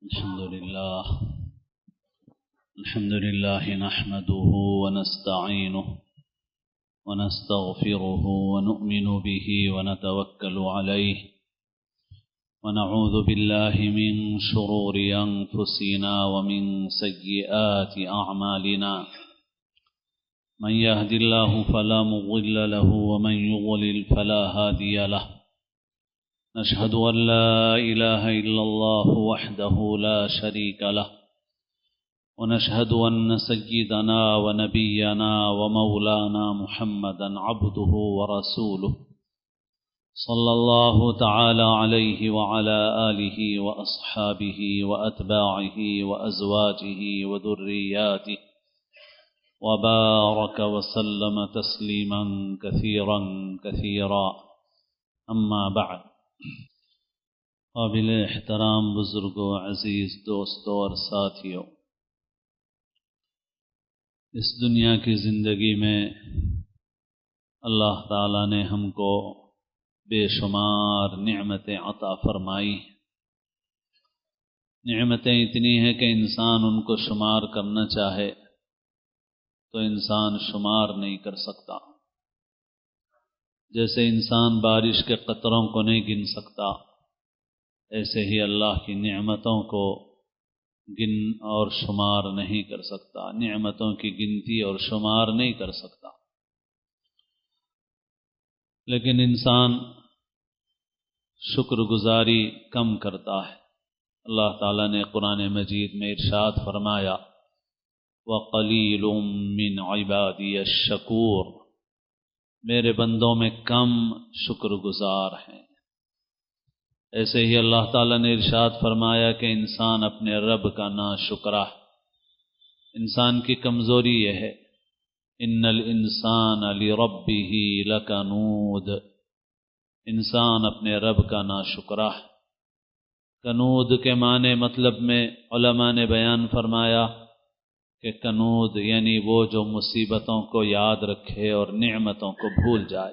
الحمد لله نحمده ونستعينه ونستغفره ونؤمن به ونتوكل عليه ونعوذ بالله من شرور أنفسنا ومن سيئات أعمالنا من يهد الله فلا مضل له ومن يضلل فلا هادي له نشهد أن لا إله إلا الله وحده لا شريك له ونشهد أن سيدنا ونبينا ومولانا محمدا عبده ورسوله صلى الله تعالى عليه وعلى آله وأصحابه وأتباعه وأزواجه وذرياته وبارك وسلم تسليما كثيرا كثيرا أما بعد. قابل احترام بزرگوں، عزیز دوستوں اور ساتھیوں، اس دنیا کی زندگی میں اللہ تعالیٰ نے ہم کو بے شمار نعمتیں عطا فرمائی. نعمتیں اتنی ہیں کہ انسان ان کو شمار کرنا چاہے تو انسان شمار نہیں کر سکتا. جیسے انسان بارش کے قطروں کو نہیں گن سکتا، ایسے ہی اللہ کی نعمتوں کو گن اور شمار نہیں کر سکتا. نعمتوں کی گنتی اور شمار نہیں کر سکتا. لیکن انسان شکر گزاری کم کرتا ہے. اللہ تعالیٰ نے قرآن مجید میں ارشاد فرمایا وَقَلِيلٌ مِّنْ عِبَادِيَ الشَّكُورُ، میرے بندوں میں کم شکر گزار ہیں. ایسے ہی اللہ تعالیٰ نے ارشاد فرمایا کہ انسان اپنے رب کا ناشکرہ. انسان کی کمزوری یہ ہے ان الانسان لربہ لکنود، انسان اپنے رب کا ناشکرہ. کنود کے معنی مطلب میں علماء نے بیان فرمایا کہ کنود یعنی وہ جو مصیبتوں کو یاد رکھے اور نعمتوں کو بھول جائے.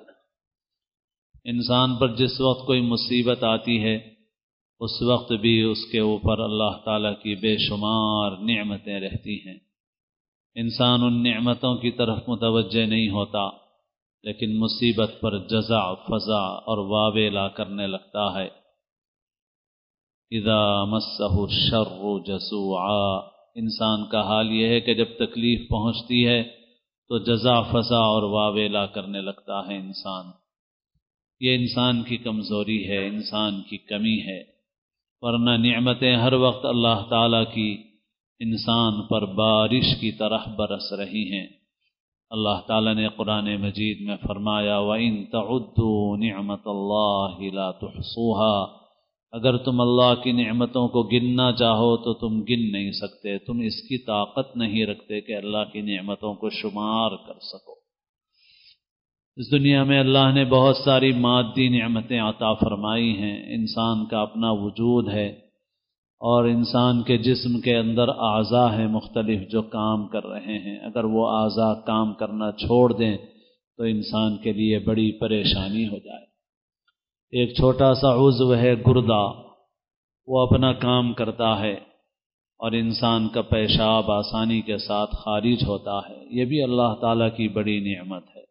انسان پر جس وقت کوئی مصیبت آتی ہے اس وقت بھی اس کے اوپر اللہ تعالیٰ کی بے شمار نعمتیں رہتی ہیں. انسان ان نعمتوں کی طرف متوجہ نہیں ہوتا، لیکن مصیبت پر جزع فزع اور واویلا کرنے لگتا ہے. اذا مسہ الشر جزوعا، انسان کا حال یہ ہے کہ جب تکلیف پہنچتی ہے تو جزع فزع اور واویلا کرنے لگتا ہے انسان. یہ انسان کی کمزوری ہے، انسان کی کمی ہے، ورنہ نعمتیں ہر وقت اللہ تعالیٰ کی انسان پر بارش کی طرح برس رہی ہیں. اللہ تعالیٰ نے قرآن مجید میں فرمایا وَإِن تَعُدُّوا نِعْمَةَ اللَّهِ لَا تُحْصُوهَا، اگر تم اللہ کی نعمتوں کو گننا چاہو تو تم گن نہیں سکتے. تم اس کی طاقت نہیں رکھتے کہ اللہ کی نعمتوں کو شمار کر سکو. اس دنیا میں اللہ نے بہت ساری مادی نعمتیں عطا فرمائی ہیں. انسان کا اپنا وجود ہے اور انسان کے جسم کے اندر اعضاء ہیں مختلف جو کام کر رہے ہیں. اگر وہ اعضاء کام کرنا چھوڑ دیں تو انسان کے لیے بڑی پریشانی ہو جائے. ایک چھوٹا سا عضو ہے گردہ، وہ اپنا کام کرتا ہے اور انسان کا پیشاب آسانی کے ساتھ خارج ہوتا ہے. یہ بھی اللہ تعالیٰ کی بڑی نعمت ہے.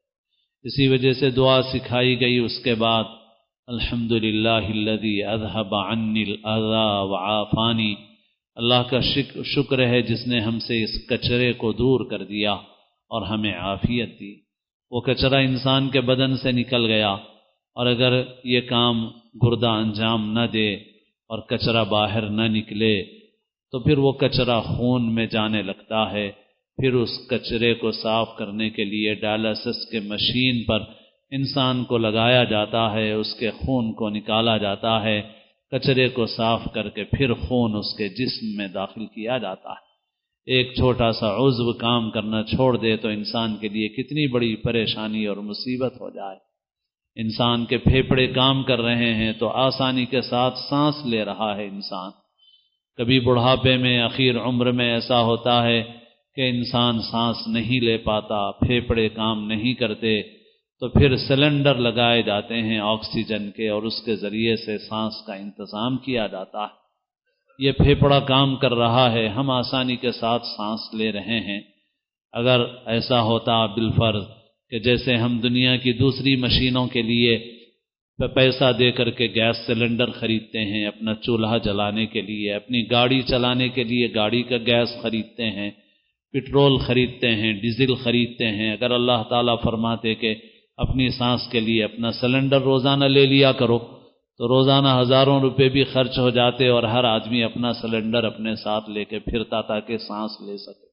اسی وجہ سے دعا سکھائی گئی اس کے بعد الحمدللہ الذی اذھب عنی الاذی وعافانی، اللہ کا شکر ہے جس نے ہم سے اس کچرے کو دور کر دیا اور ہمیں عافیت دی. وہ کچرا انسان کے بدن سے نکل گیا، اور اگر یہ کام گردہ انجام نہ دے اور کچرا باہر نہ نکلے تو پھر وہ کچرا خون میں جانے لگتا ہے. پھر اس کچرے کو صاف کرنے کے لیے ڈائلسس کے مشین پر انسان کو لگایا جاتا ہے، اس کے خون کو نکالا جاتا ہے، کچرے کو صاف کر کے پھر خون اس کے جسم میں داخل کیا جاتا ہے. ایک چھوٹا سا عضو کام کرنا چھوڑ دے تو انسان کے لیے کتنی بڑی پریشانی اور مصیبت ہو جائے. انسان کے پھیپھڑے کام کر رہے ہیں تو آسانی کے ساتھ سانس لے رہا ہے انسان. کبھی بڑھاپے میں اخیر عمر میں ایسا ہوتا ہے کہ انسان سانس نہیں لے پاتا، پھیپھڑے کام نہیں کرتے، تو پھر سلنڈر لگائے جاتے ہیں آکسیجن کے اور اس کے ذریعے سے سانس کا انتظام کیا جاتا ہے. یہ پھیپھڑا کام کر رہا ہے، ہم آسانی کے ساتھ سانس لے رہے ہیں۔ اگر ایسا ہوتا بالفرض کہ جیسے ہم دنیا کی دوسری مشینوں کے لیے پیسہ دے کر کے گیس سلنڈر خریدتے ہیں اپنا چولہا جلانے کے لیے، اپنی گاڑی چلانے کے لیے گاڑی کا گیس خریدتے ہیں، پٹرول خریدتے ہیں، ڈیزل خریدتے ہیں، اگر اللہ تعالیٰ فرماتے کہ اپنی سانس کے لیے اپنا سلنڈر روزانہ لے لیا کرو تو روزانہ ہزاروں روپے بھی خرچ ہو جاتے اور ہر آدمی اپنا سلنڈر اپنے ساتھ لے کے پھرتا تاکہ سانس لے سکے۔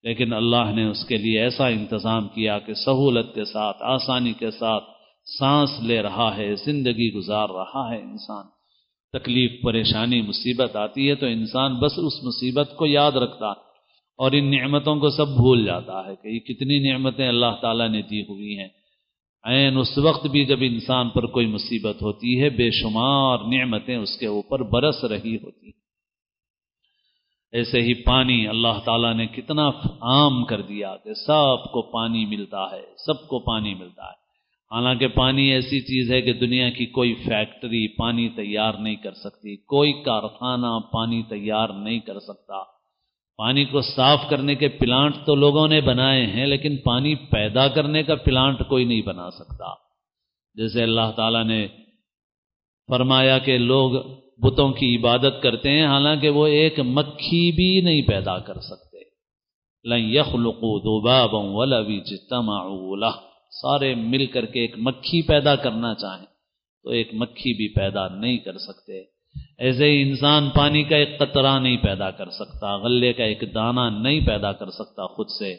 لیکن اللہ نے اس کے لیے ایسا انتظام کیا کہ سہولت کے ساتھ، آسانی کے ساتھ سانس لے رہا ہے، زندگی گزار رہا ہے انسان۔ تکلیف، پریشانی، مصیبت آتی ہے تو انسان بس اس مصیبت کو یاد رکھتا اور ان نعمتوں کو سب بھول جاتا ہے کہ یہ کتنی نعمتیں اللہ تعالیٰ نے دی ہوئی ہیں۔ عین اس وقت بھی جب انسان پر کوئی مصیبت ہوتی ہے بے شمار نعمتیں اس کے اوپر برس رہی ہوتی ہیں۔ ایسے ہی پانی اللہ تعالیٰ نے کتنا عام کر دیا کہ سب کو پانی ملتا ہے، سب کو پانی ملتا ہے۔ حالانکہ پانی ایسی چیز ہے کہ دنیا کی کوئی فیکٹری پانی تیار نہیں کر سکتی، کوئی کارخانہ پانی تیار نہیں کر سکتا۔ پانی کو صاف کرنے کے پلانٹ تو لوگوں نے بنائے ہیں لیکن پانی پیدا کرنے کا پلانٹ کوئی نہیں بنا سکتا۔ جیسے اللہ تعالیٰ نے فرمایا کہ لوگ بتوں کی عبادت کرتے ہیں حالانکہ وہ ایک مکھی بھی نہیں پیدا کر سکتے۔ لن يخلقوا ذبابا ولو اجتمعوا له، سارے مل کر کے ایک مکھی پیدا کرنا چاہیں تو ایک مکھی بھی پیدا نہیں کر سکتے۔ ایسے ہی انسان پانی کا ایک قطرہ نہیں پیدا کر سکتا، غلے کا ایک دانہ نہیں پیدا کر سکتا خود سے،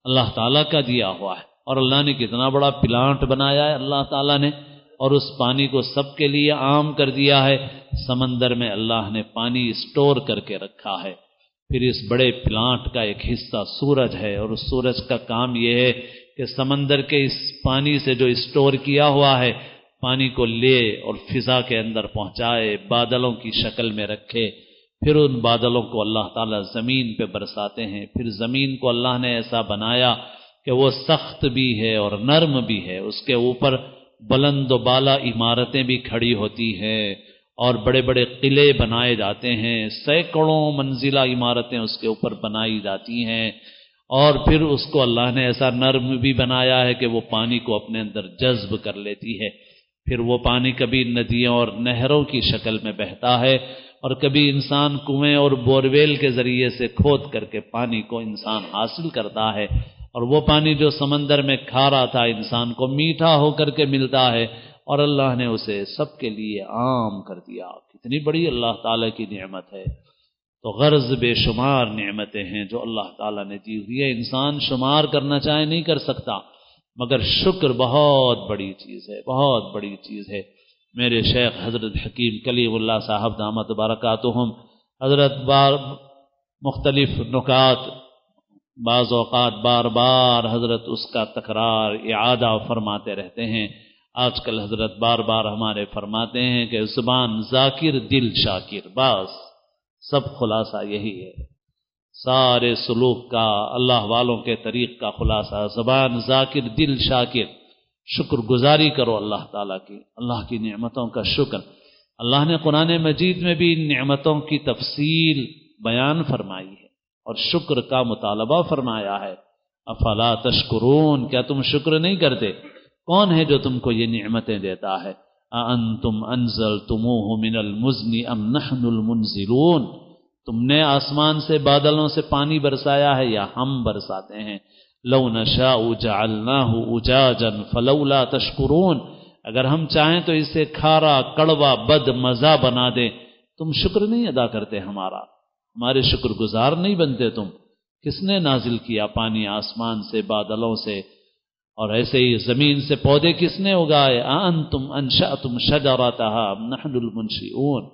اللہ تعالیٰ کا دیا ہوا ہے۔ اور اللہ نے کتنا بڑا پلانٹ بنایا ہے اللہ تعالیٰ نے، اور اس پانی کو سب کے لیے عام کر دیا ہے۔ سمندر میں اللہ نے پانی اسٹور کر کے رکھا ہے۔ پھر اس بڑے پلانٹ کا ایک حصہ سورج ہے، اور اس سورج کا کام یہ ہے کہ سمندر کے اس پانی سے جو اسٹور کیا ہوا ہے پانی کو لے اور فضا کے اندر پہنچائے، بادلوں کی شکل میں رکھے، پھر ان بادلوں کو اللہ تعالیٰ زمین پہ برساتے ہیں۔ پھر زمین کو اللہ نے ایسا بنایا کہ وہ سخت بھی ہے اور نرم بھی ہے، اس کے اوپر بلند و بالا عمارتیں بھی کھڑی ہوتی ہیں اور بڑے بڑے قلعے بنائے جاتے ہیں، سینکڑوں منزلہ عمارتیں اس کے اوپر بنائی جاتی ہیں۔ اور پھر اس کو اللہ نے ایسا نرم بھی بنایا ہے کہ وہ پانی کو اپنے اندر جذب کر لیتی ہے۔ پھر وہ پانی کبھی ندیوں اور نہروں کی شکل میں بہتا ہے اور کبھی انسان کنویں اور بورویل کے ذریعے سے کھود کر کے پانی کو انسان حاصل کرتا ہے، اور وہ پانی جو سمندر میں کھارا تھا انسان کو میٹھا ہو کر کے ملتا ہے، اور اللہ نے اسے سب کے لیے عام کر دیا۔ کتنی بڑی اللہ تعالیٰ کی نعمت ہے۔ تو غرض بے شمار نعمتیں ہیں جو اللہ تعالیٰ نے دی ہوئی ہے، انسان شمار کرنا چاہے نہیں کر سکتا، مگر شکر بہت بڑی چیز ہے، بہت بڑی چیز ہے۔ میرے شیخ حضرت حکیم کلیم اللہ صاحب دامت برکاتہم حضرت مختلف نکات بعض اوقات بار بار حضرت اس کا تکرار اعادہ فرماتے رہتے ہیں۔ آج کل حضرت بار بار ہمارے فرماتے ہیں کہ زبان ذاکر دل شاکر، بس سب خلاصہ یہی ہے، سارے سلوک کا، اللہ والوں کے طریق کا خلاصہ زبان ذاکر دل شاکر، شکر گزاری کرو اللہ تعالیٰ کی، اللہ کی نعمتوں کا شکر۔ اللہ نے قرآن مجید میں بھی ان نعمتوں کی تفصیل بیان فرمائی ہے اور شکر کا مطالبہ فرمایا ہے۔ افلا تشکرون، کیا تم شکر نہیں کرتے؟ کون ہے جو تم کو یہ نعمتیں دیتا ہے؟ اَأَنتُمْ أَنزَلْتُمُوهُ مِنَ الْمُزْنِ أَمْ نَحْنُ الْمُنزِلُونَ، تم نے آسمان سے بادلوں سے پانی برسایا ہے یا ہم برساتے ہیں؟ لَوْ نَشَاءُ جَعَلْنَاهُ أُجَاجًا فَلَوْلَا تَشْكُرُونَ، اگر ہم چاہیں تو اسے کھارا، کڑوا، بد مزہ بنا دیں، تم شکر نہیں ادا کرتے ہمارا، ہمارے شکر گزار نہیں بنتے تم۔ کس نے نازل کیا پانی آسمان سے، بادلوں سے؟ اور ایسے ہی زمین سے پودے کس نے اگائے؟ أَأَنتُمْ أَنشَأْتُمْ شَجَرَتَهَا أَمْ نَحْنُ الْمُنشِئُونَ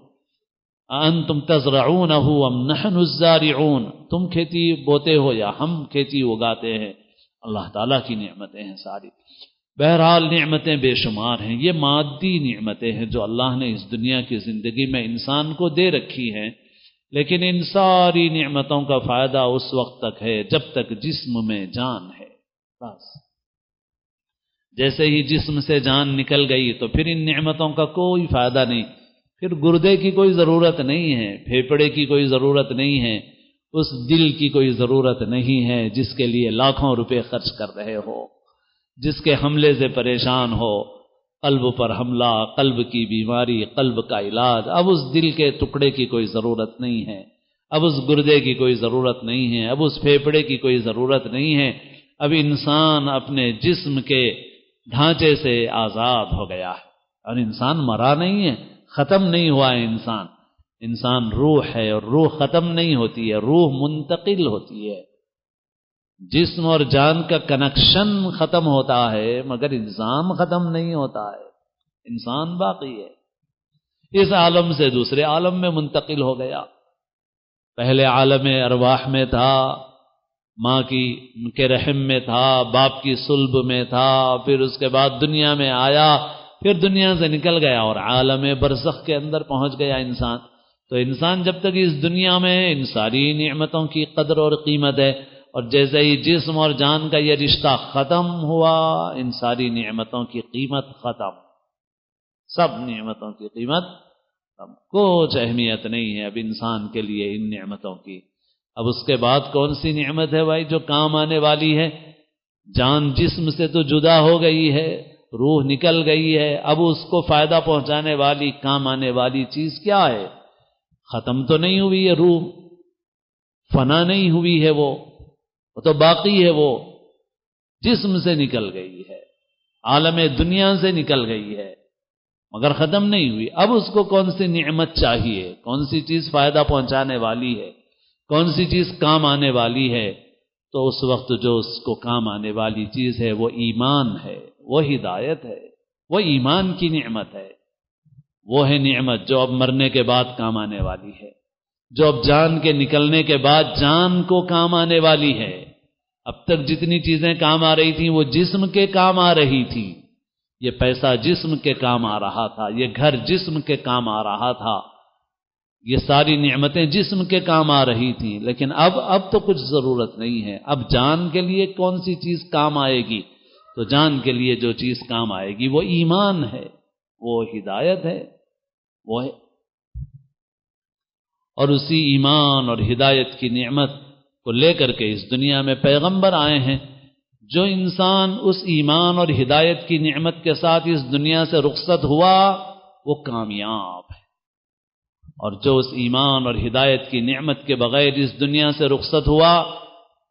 أَأَنتُمْ تَزْرَعُونَهُ أَمْ نَحْنُ الزَّارِعُونَ، تم کھیتی بوتے ہو یا ہم کھیتی اگاتے ہیں؟ اللہ تعالیٰ کی نعمتیں ہیں ساری۔ بہرحال نعمتیں بے شمار ہیں، یہ مادی نعمتیں ہیں جو اللہ نے اس دنیا کی زندگی میں انسان کو دے رکھی ہیں، لیکن ان ساری نعمتوں کا فائدہ اس وقت تک ہے جب تک جسم میں جان ہے، بس۔ جیسے ہی جسم سے جان نکل گئی تو پھر ان نعمتوں کا کوئی فائدہ نہیں۔ پھر گردے کی کوئی ضرورت نہیں ہے، پھیپھڑے کی کوئی ضرورت نہیں ہے، اس دل کی کوئی ضرورت نہیں ہے جس کے لیے لاکھوں روپے خرچ کر رہے ہو، جس کے حملے سے پریشان ہو، قلب پر حملہ، قلب کی بیماری، قلب کا علاج، اب اس دل کے ٹکڑے کی کوئی ضرورت نہیں ہے، اب اس گردے کی کوئی ضرورت نہیں ہے، اب اس پھیپھڑے کی کوئی ضرورت نہیں ہے، اب انسان اپنے جسم کے ڈھانچے سے آزاد ہو گیا ہے، اور انسان مرا نہیں ہے، ختم نہیں ہوا ہے انسان، انسان روح ہے اور روح ختم نہیں ہوتی ہے، روح منتقل ہوتی ہے، جسم اور جان کا کنیکشن ختم ہوتا ہے مگر انسان ختم نہیں ہوتا ہے، انسان باقی ہے، اس عالم سے دوسرے عالم میں منتقل ہو گیا، پہلے عالم ارواح میں تھا، ماں کی ان کے رحم میں تھا، باپ کی صلب میں تھا، پھر اس کے بعد دنیا میں آیا، پھر دنیا سے نکل گیا اور عالم برزخ کے اندر پہنچ گیا انسان۔ تو انسان جب تک اس دنیا میں ان ساری نعمتوں کی قدر اور قیمت ہے، اور جیسے ہی جسم اور جان کا یہ رشتہ ختم ہوا، ان ساری نعمتوں کی قیمت ختم، سب نعمتوں کی قیمت ختم، کچھ اہمیت نہیں ہے اب انسان کے لیے ان نعمتوں کی۔ اب اس کے بعد کون سی نعمت ہے بھائی جو کام آنے والی ہے؟ جان جسم سے تو جدا ہو گئی ہے، روح نکل گئی ہے، اب اس کو فائدہ پہنچانے والی، کام آنے والی چیز کیا ہے؟ ختم تو نہیں ہوئی ہے روح، فنا نہیں ہوئی ہے، وہ تو باقی ہے، وہ جسم سے نکل گئی ہے، عالم دنیا سے نکل گئی ہے مگر ختم نہیں ہوئی۔ اب اس کو کون سی نعمت چاہیے، کون سی چیز فائدہ پہنچانے والی ہے، کون سی چیز کام آنے والی ہے؟ تو اس وقت جو اس کو کام آنے والی چیز ہے وہ ایمان ہے، وہ ہدایت ہے، وہ ایمان کی نعمت ہے، وہ ہے نعمت جو اب مرنے کے بعد کام آنے والی ہے، جو اب جان کے نکلنے کے بعد جان کو کام آنے والی ہے۔ اب تک جتنی چیزیں کام آ رہی تھیں وہ جسم کے کام آ رہی تھی، یہ پیسہ جسم کے کام آ رہا تھا، یہ گھر جسم کے کام آ رہا تھا، یہ ساری نعمتیں جسم کے کام آ رہی تھیں، لیکن اب تو کچھ ضرورت نہیں ہے۔ اب جان کے لیے کون سی چیز کام آئے گی؟ تو جان کے لیے جو چیز کام آئے گی وہ ایمان ہے، وہ ہدایت ہے، وہ ہے، اور اسی ایمان اور ہدایت کی نعمت کو لے کر کے اس دنیا میں پیغمبر آئے ہیں۔ جو انسان اس ایمان اور ہدایت کی نعمت کے ساتھ اس دنیا سے رخصت ہوا وہ کامیاب ہے، اور جو اس ایمان اور ہدایت کی نعمت کے بغیر اس دنیا سے رخصت ہوا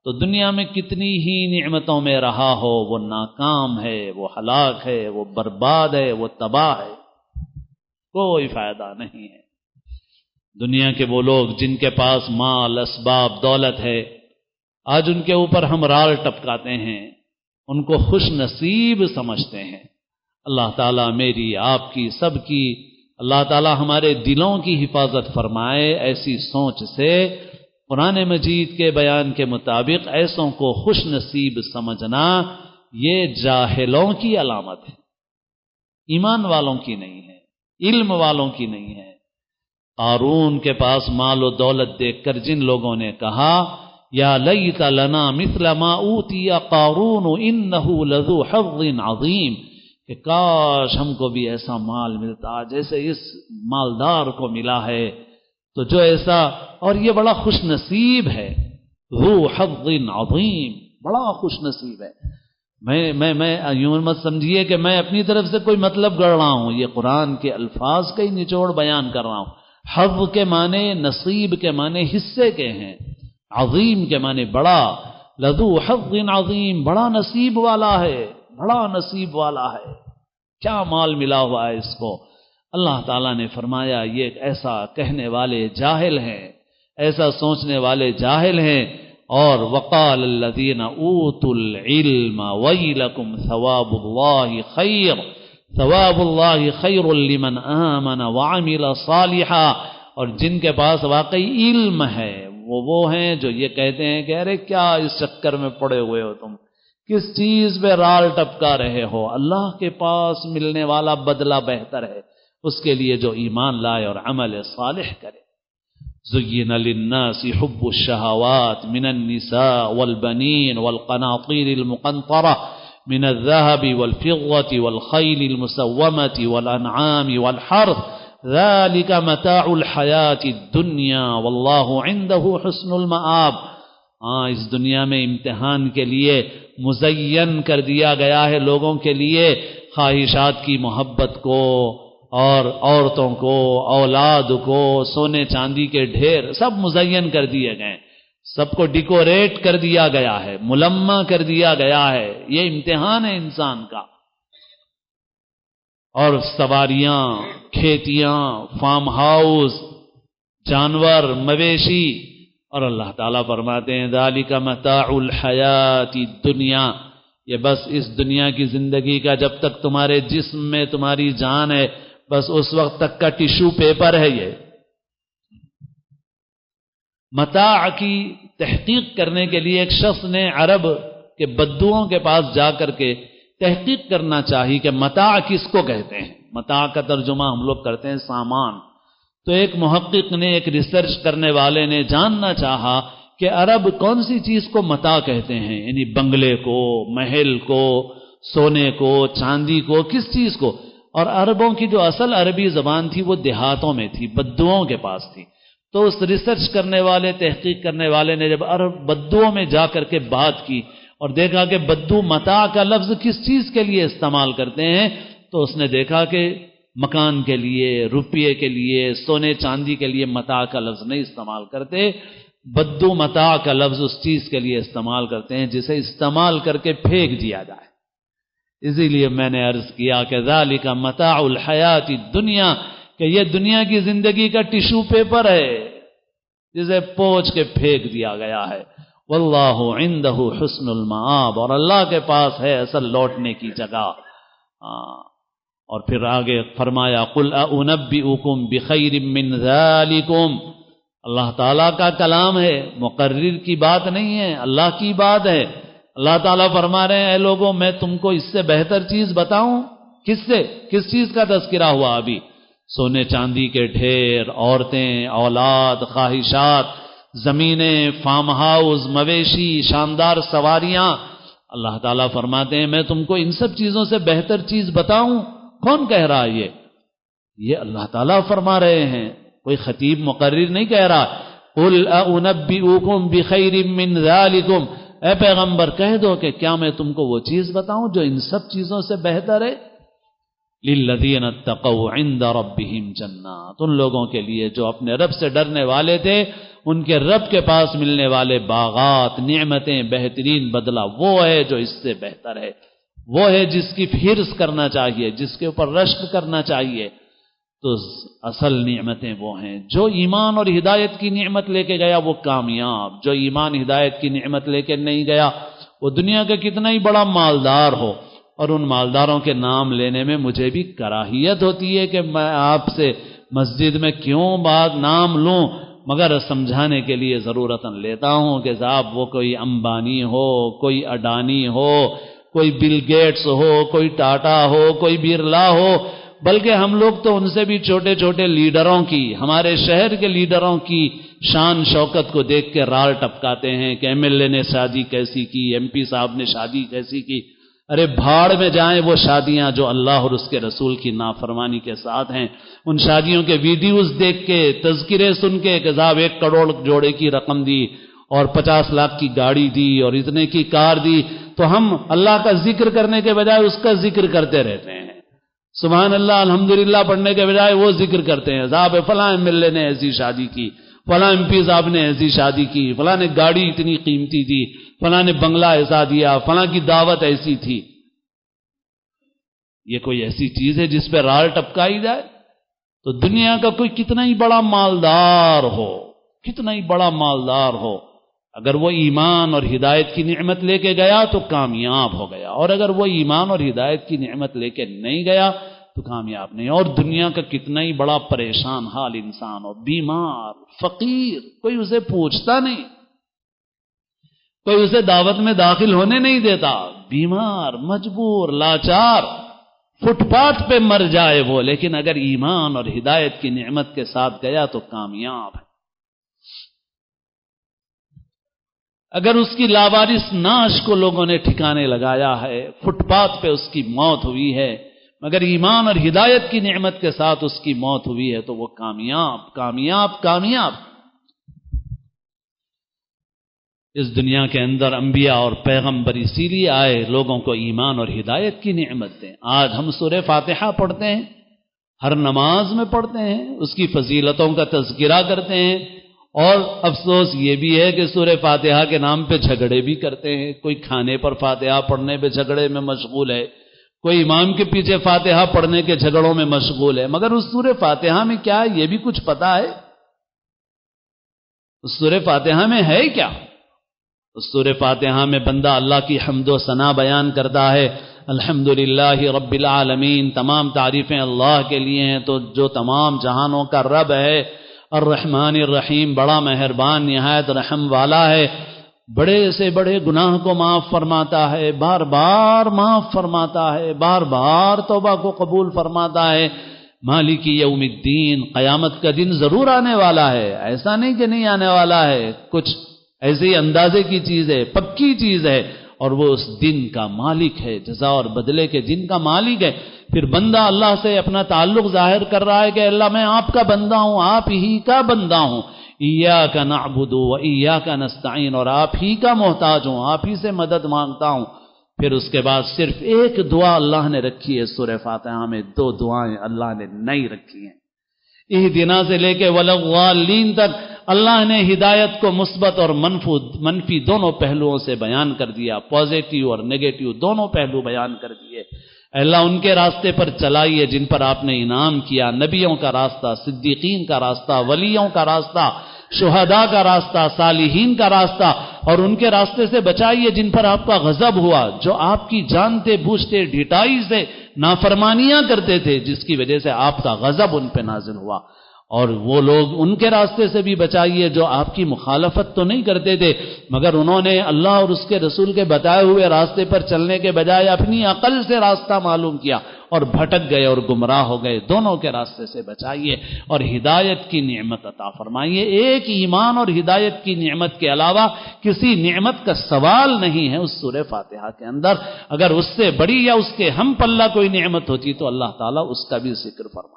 تو دنیا میں کتنی ہی نعمتوں میں رہا ہو وہ ناکام ہے، وہ ہلاک ہے، وہ برباد ہے، وہ تباہ ہے، کوئی فائدہ نہیں ہے۔ دنیا کے وہ لوگ جن کے پاس مال، اسباب، دولت ہے، آج ان کے اوپر ہم رال ٹپکاتے ہیں، ان کو خوش نصیب سمجھتے ہیں۔ اللہ تعالیٰ میری، آپ کی، سب کی، اللہ تعالیٰ ہمارے دلوں کی حفاظت فرمائے ایسی سوچ سے۔ قرآن مجید کے بیان کے مطابق ایسوں کو خوش نصیب سمجھنا یہ جاہلوں کی علامت ہے، ایمان والوں کی نہیں ہے، علم والوں کی نہیں ہے۔ قارون کے پاس مال و دولت دیکھ کر جن لوگوں نے کہا یا لیت لنا مثل ما اوتی قارون انہ لذو حظ عظیم، کہ کاش ہم کو بھی ایسا مال ملتا جیسے اس مالدار کو ملا ہے، تو جو ایسا، اور یہ بڑا خوش نصیب ہے، ذو حظ عظیم، بڑا خوش نصیب ہے۔ میں یوں مت سمجھیے کہ میں اپنی طرف سے کوئی مطلب گڑھ رہا ہوں، یہ قرآن کے الفاظ کا ہی نچوڑ بیان کر رہا ہوں۔ حظ کے معنی، نصیب کے معنی حصے کے ہیں، عظیم کے معنی بڑا، لذو حظ عظیم، بڑا نصیب والا ہے، بڑا نصیب والا ہے، کیا مال ملا ہوا ہے اس کو۔ اللہ تعالیٰ نے فرمایا یہ ایسا کہنے والے جاہل ہیں، ایسا سوچنے والے جاہل ہیں۔ اور وقال الذین اوتوا العلم ویلکم ثواب اللہ خیر، ثواب اللہ خیر لمن آمن وعمل صالحا، اور جن کے پاس واقعی علم ہے وہ ہیں جو یہ کہتے ہیں کہ ارے کیا اس چکر میں پڑے ہوئے ہو تم، کس چیز پہ رال ٹپکا رہے ہو، اللہ کے پاس ملنے والا بدلہ بہتر ہے اس کے لیے جو ایمان لائے اور عمل صالح کرے۔ زین للناس حب الشہوات من النساء والبنین والقناطیر المقنطرہ من الذهب والفضة والخيل المسومة والأنعام والحرث ذالک متاع الحیات الدنیا واللہ عندہ حسن المآب. ہاں، اس دنیا میں امتحان کے لیے مزین کر دیا گیا ہے لوگوں کے لیے خواہشات کی محبت کو اور عورتوں کو، اولاد کو، سونے چاندی کے ڈھیر سب مزین کر دیے گئے، سب کو ڈیکوریٹ کر دیا گیا ہے، ملمع کر دیا گیا ہے. یہ امتحان ہے انسان کا. اور سواریاں، کھیتیاں، فارم ہاؤس، جانور، مویشی، اور اللہ تعالیٰ فرماتے ہیں ذالک متاع الحیات الدنیا، یہ بس اس دنیا کی زندگی کا جب تک تمہارے جسم میں تمہاری جان ہے بس اس وقت تک کا ٹیشو پیپر ہے. یہ متاع کی تحقیق کرنے کے لیے ایک شخص نے عرب کے بدوؤں کے پاس جا کر کے تحقیق کرنا چاہیے کہ متاع کس کو کہتے ہیں. متاع کا ترجمہ ہم لوگ کرتے ہیں سامان. تو ایک محقق نے، ایک ریسرچ کرنے والے نے جاننا چاہا کہ عرب کون سی چیز کو متاع کہتے ہیں، یعنی بنگلے کو، محل کو، سونے کو، چاندی کو، کس چیز کو. اور عربوں کی جو اصل عربی زبان تھی وہ دیہاتوں میں تھی، بدوؤں کے پاس تھی. تو اس ریسرچ کرنے والے، تحقیق کرنے والے نے جب عرب بدوؤں میں جا کر کے بات کی اور دیکھا کہ بدو متاع کا لفظ کس چیز کے لیے استعمال کرتے ہیں، تو اس نے دیکھا کہ مکان کے لیے، روپیے کے لیے، سونے چاندی کے لیے متاع کا لفظ نہیں استعمال کرتے. بدو متاع کا لفظ اس چیز کے لیے استعمال کرتے ہیں جسے استعمال کر کے پھینک دیا جائے. اسی لیے میں نے عرض کیا کہ ذالک متاع الحیات الدنیا، کہ یہ دنیا کی زندگی کا ٹیشو پیپر ہے جسے پوچھ کے پھینک دیا گیا ہے. واللہ عندہ حسن المآب، اور اللہ کے پاس ہے اصل لوٹنے کی جگہ. اور پھر آگے فرمایا قل انبئکم بخیر من ذالکم. اللہ تعالیٰ کا کلام ہے، مقرر کی بات نہیں ہے، اللہ کی بات ہے. اللہ تعالیٰ فرما رہے ہیں اے لوگوں میں تم کو اس سے بہتر چیز بتاؤں. کس سے؟ کس چیز کا تذکرہ ہوا ابھی؟ سونے چاندی کے ڈھیر، عورتیں، اولاد، خواہشات، زمینیں، فارم ہاؤس، مویشی، شاندار سواریاں. اللہ تعالیٰ فرماتے ہیں میں تم کو ان سب چیزوں سے بہتر چیز بتاؤں. کون کہہ رہا ہے یہ اللہ تعالیٰ فرما رہے ہیں، کوئی خطیب مقرر نہیں کہہ رہا. قل انبئکم بخیر من ذالکم، اے پیغمبر کہہ دو کہ کیا میں تم کو وہ چیز بتاؤں جو ان سب چیزوں سے بہتر ہے. للذین اتقوا عند ربہم جنات، ان لوگوں کے لیے جو اپنے رب سے ڈرنے والے تھے ان کے رب کے پاس ملنے والے باغات، نعمتیں، بہترین بدلہ وہ ہے جو اس سے بہتر ہے. وہ ہے جس کی حرص کرنا چاہیے، جس کے اوپر رشک کرنا چاہیے. تو اصل نعمتیں وہ ہیں. جو ایمان اور ہدایت کی نعمت لے کے گیا وہ کامیاب، جو ایمان ہدایت کی نعمت لے کے نہیں گیا وہ دنیا کا کتنا ہی بڑا مالدار ہو. اور ان مالداروں کے نام لینے میں مجھے بھی کراہیت ہوتی ہے کہ میں آپ سے مسجد میں کیوں بات نام لوں، مگر سمجھانے کے لیے ضرورتاً لیتا ہوں کہ صاحب وہ کوئی امبانی ہو، کوئی اڈانی ہو، کوئی بل گیٹس ہو، کوئی ٹاٹا ہو، کوئی برلا ہو، بلکہ ہم لوگ تو ان سے بھی چھوٹے چھوٹے لیڈروں کی، ہمارے شہر کے لیڈروں کی شان شوکت کو دیکھ کے رال ٹپکاتے ہیں کہ ایم ایل اے نے شادی کیسی کی، ایم پی صاحب نے شادی کیسی کی. ارے بھاڑ میں جائیں وہ شادیاں جو اللہ اور اس کے رسول کی نافرمانی کے ساتھ ہیں. ان شادیوں کے ویڈیوز دیکھ کے، تذکرے سن کے کہ صاحب 1 کروڑ جوڑے کی رقم دی اور 50 لاکھ کی گاڑی دی اور اتنے کی کار دی، تو ہم اللہ کا ذکر کرنے کے بجائے اس کا ذکر کرتے رہتے ہیں. سبحان اللہ الحمدللہ پڑھنے کے بجائے وہ ذکر کرتے ہیں صاحب فلاں ایم ایل اے نے ایسی شادی کی، فلاں ایم پی صاحب نے ایسی شادی کی، فلاں نے گاڑی اتنی قیمتی دی، فلاں نے بنگلہ ایسا دیا، فلاں کی دعوت ایسی تھی. یہ کوئی ایسی چیز ہے جس پہ رال ٹپکائی جائے؟ تو دنیا کا کوئی کتنا ہی بڑا مالدار ہو، کتنا ہی بڑا مالدار ہو، اگر وہ ایمان اور ہدایت کی نعمت لے کے گیا تو کامیاب ہو گیا، اور اگر وہ ایمان اور ہدایت کی نعمت لے کے نہیں گیا تو کامیاب نہیں. اور دنیا کا کتنا ہی بڑا پریشان حال انسان ہو، بیمار، فقیر، کوئی اسے پوچھتا نہیں، کوئی اسے دعوت میں داخل ہونے نہیں دیتا، بیمار، مجبور، لاچار، فٹ پاتھ پہ مر جائے وہ، لیکن اگر ایمان اور ہدایت کی نعمت کے ساتھ گیا تو کامیاب ہے. اگر اس کی لاوارث نعش کو لوگوں نے ٹھکانے لگایا ہے، فٹ پاتھ پہ اس کی موت ہوئی ہے، مگر ایمان اور ہدایت کی نعمت کے ساتھ اس کی موت ہوئی ہے تو وہ کامیاب کامیاب کامیاب۔ اس دنیا کے اندر انبیاء اور پیغمبر اسی لیے آئے لوگوں کو ایمان اور ہدایت کی نعمت دیں۔ آج ہم سورہ فاتحہ پڑھتے ہیں، ہر نماز میں پڑھتے ہیں، اس کی فضیلتوں کا تذکرہ کرتے ہیں، اور افسوس یہ بھی ہے کہ سورہ فاتحہ کے نام پہ جھگڑے بھی کرتے ہیں۔ کوئی کھانے پر فاتحہ پڑھنے پہ جھگڑے میں مشغول ہے، کوئی امام کے پیچھے فاتحہ پڑھنے کے جھگڑوں میں مشغول ہے، مگر اس سورہ فاتحہ میں کیا ہے یہ بھی کچھ پتا ہے؟ اس سورہ فاتحہ میں ہے کیا؟ اس سورہ فاتحہ میں بندہ اللہ کی حمد و ثنا بیان کرتا ہے، الحمدللہ رب العالمین، تمام تعریفیں اللہ کے لیے ہیں تو جو تمام جہانوں کا رب ہے، الرحمن الرحیم، بڑا مہربان نہایت رحم والا ہے، بڑے سے بڑے گناہ کو معاف فرماتا ہے، بار بار معاف فرماتا ہے، بار بار توبہ کو قبول فرماتا ہے، مالک یوم الدین، قیامت کا دن ضرور آنے والا ہے، ایسا نہیں کہ نہیں آنے والا ہے، کچھ ایسے اندازے کی چیز ہے، پکی چیز ہے، اور وہ اس دن کا مالک ہے، جزا اور بدلے کے دن کا مالک ہے۔ پھر بندہ اللہ سے اپنا تعلق ظاہر کر رہا ہے کہ اللہ میں آپ کا بندہ ہوں، آپ ہی کا بندہ ہوں، ایاک نعبد و ایاک نستعین، اور آپ ہی کا محتاج ہوں، آپ ہی سے مدد مانگتا ہوں۔ پھر اس کے بعد صرف ایک دعا اللہ نے رکھی ہے سورہ فاتحہ میں، دو دعائیں اللہ نے نہیں رکھی ہیں۔ اہدنا سے لے کے ولاضالین تک اللہ نے ہدایت کو مثبت اور منفی دونوں پہلوؤں سے بیان کر دیا، پازیٹیو اور نیگیٹو دونوں پہلو بیان کر دیے۔ اللہ ان کے راستے پر چلائیے جن پر آپ نے انعام کیا، نبیوں کا راستہ، صدیقین کا راستہ، ولیوں کا راستہ، شہداء کا راستہ، صالحین کا راستہ، اور ان کے راستے سے بچائیے جن پر آپ کا غضب ہوا، جو آپ کی جانتے بوجھتے ڈھٹائی سے نافرمانیاں کرتے تھے، جس کی وجہ سے آپ کا غضب ان پہ نازل ہوا، اور وہ لوگ ان کے راستے سے بھی بچائیے جو آپ کی مخالفت تو نہیں کرتے تھے مگر انہوں نے اللہ اور اس کے رسول کے بتائے ہوئے راستے پر چلنے کے بجائے اپنی عقل سے راستہ معلوم کیا اور بھٹک گئے اور گمراہ ہو گئے، دونوں کے راستے سے بچائیے اور ہدایت کی نعمت عطا فرمائیے۔ ایک ایمان اور ہدایت کی نعمت کے علاوہ کسی نعمت کا سوال نہیں ہے اس سورہ فاتحہ کے اندر، اگر اس سے بڑی یا اس کے ہم پلہ کوئی نعمت ہوتی تو اللہ تعالیٰ اس کا بھی ذکر فرمائے۔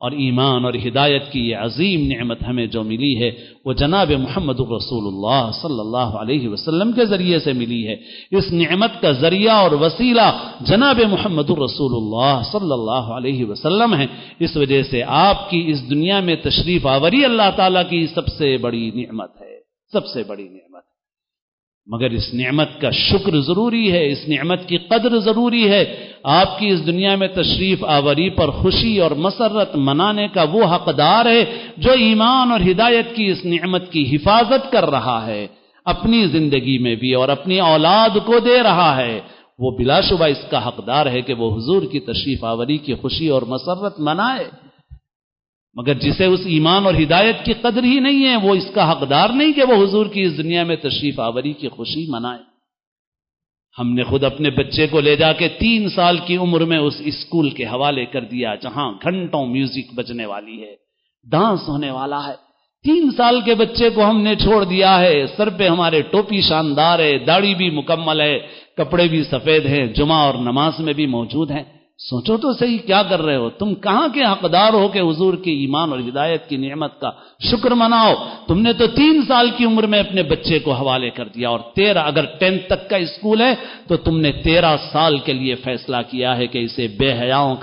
اور ایمان اور ہدایت کی یہ عظیم نعمت ہمیں جو ملی ہے وہ جناب محمد رسول اللہ صلی اللہ علیہ وسلم کے ذریعے سے ملی ہے۔ اس نعمت کا ذریعہ اور وسیلہ جناب محمد رسول اللہ صلی اللہ علیہ وسلم ہے، اس وجہ سے آپ کی اس دنیا میں تشریف آوری اللہ تعالیٰ کی سب سے بڑی نعمت ہے، سب سے بڑی نعمت۔ مگر اس نعمت کا شکر ضروری ہے، اس نعمت کی قدر ضروری ہے۔ آپ کی اس دنیا میں تشریف آوری پر خوشی اور مسرت منانے کا وہ حقدار ہے جو ایمان اور ہدایت کی اس نعمت کی حفاظت کر رہا ہے، اپنی زندگی میں بھی اور اپنی اولاد کو دے رہا ہے، وہ بلا شبہ اس کا حقدار ہے کہ وہ حضور کی تشریف آوری کی خوشی اور مسرت منائے۔ مگر جسے اس ایمان اور ہدایت کی قدر ہی نہیں ہے وہ اس کا حقدار نہیں کہ وہ حضور کی اس دنیا میں تشریف آوری کی خوشی منائے۔ ہم نے خود اپنے بچے کو لے جا کے 3 سال کی عمر میں اس اسکول کے حوالے کر دیا جہاں گھنٹوں میوزک بجنے والی ہے، ڈانس ہونے والا ہے۔ 3 سال کے بچے کو ہم نے چھوڑ دیا ہے، سر پہ ہمارے ٹوپی شاندار ہے، داڑھی بھی مکمل ہے، کپڑے بھی سفید ہیں، جمعہ اور نماز میں بھی موجود ہیں۔ سوچو تو صحیح کیا کر رہے ہو تم، کہاں کے حقدار ہو کہ حضور کی ایمان اور ہدایت کی نعمت کا شکر مناؤ۔ تم نے تو 3 سال کی عمر میں اپنے بچے کو حوالے کر دیا، اور 13 اگر 10 تک کا اسکول ہے تو تم نے 13 سال کے لیے فیصلہ کیا ہے کہ اسے بے حیاؤں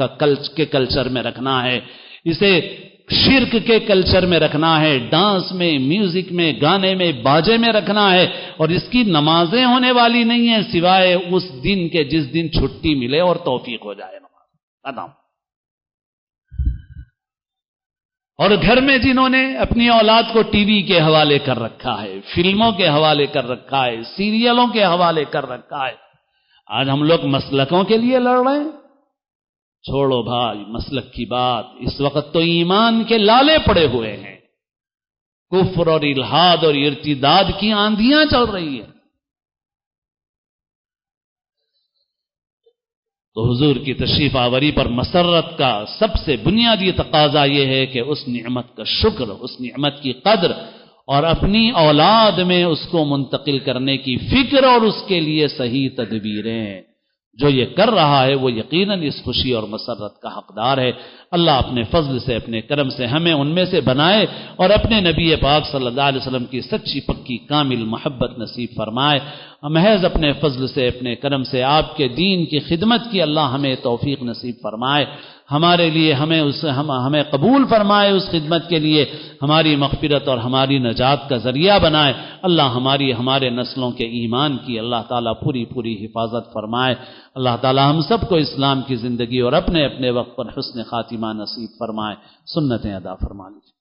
کے کلچر میں رکھنا ہے، اسے شرک کے کلچر میں رکھنا ہے، ڈانس میں، میوزک میں، گانے میں، باجے میں رکھنا ہے، اور اس کی نمازیں ہونے والی نہیں ہیں سوائے اس دن کے جس دن چھٹی ملے اور توفیق ہو جائے نماز ختم۔ اور گھر میں جنہوں نے اپنی اولاد کو ٹی وی کے حوالے کر رکھا ہے، فلموں کے حوالے کر رکھا ہے، سیریلوں کے حوالے کر رکھا ہے، آج ہم لوگ مسلکوں کے لیے لڑ رہے ہیں۔ چھوڑو بھائی مسلک کی بات، اس وقت تو ایمان کے لالے پڑے ہوئے ہیں، کفر اور الحاد اور ارتداد کی آندھیاں چل رہی ہیں۔ تو حضور کی تشریف آوری پر مسرت کا سب سے بنیادی تقاضا یہ ہے کہ اس نعمت کا شکر، اس نعمت کی قدر اور اپنی اولاد میں اس کو منتقل کرنے کی فکر اور اس کے لیے صحیح تدبیریں۔ جو یہ کر رہا ہے وہ یقیناً اس خوشی اور مسرت کا حقدار ہے۔ اللہ اپنے فضل سے، اپنے کرم سے ہمیں ان میں سے بنائے اور اپنے نبی پاک صلی اللہ علیہ وسلم کی سچی پکی کامل محبت نصیب فرمائے۔ محض اپنے فضل سے، اپنے کرم سے آپ کے دین کی خدمت کی اللہ ہمیں توفیق نصیب فرمائے، ہمارے لیے ہمیں قبول فرمائے، اس خدمت کے لیے ہماری مغفرت اور ہماری نجات کا ذریعہ بنائے۔ اللہ ہمارے نسلوں کے ایمان کی اللہ تعالیٰ پوری حفاظت فرمائے۔ اللہ تعالیٰ ہم سب کو اسلام کی زندگی اور اپنے اپنے وقت پر حسن خاتمہ نصیب فرمائے۔ سنتیں ادا فرما لیجیے۔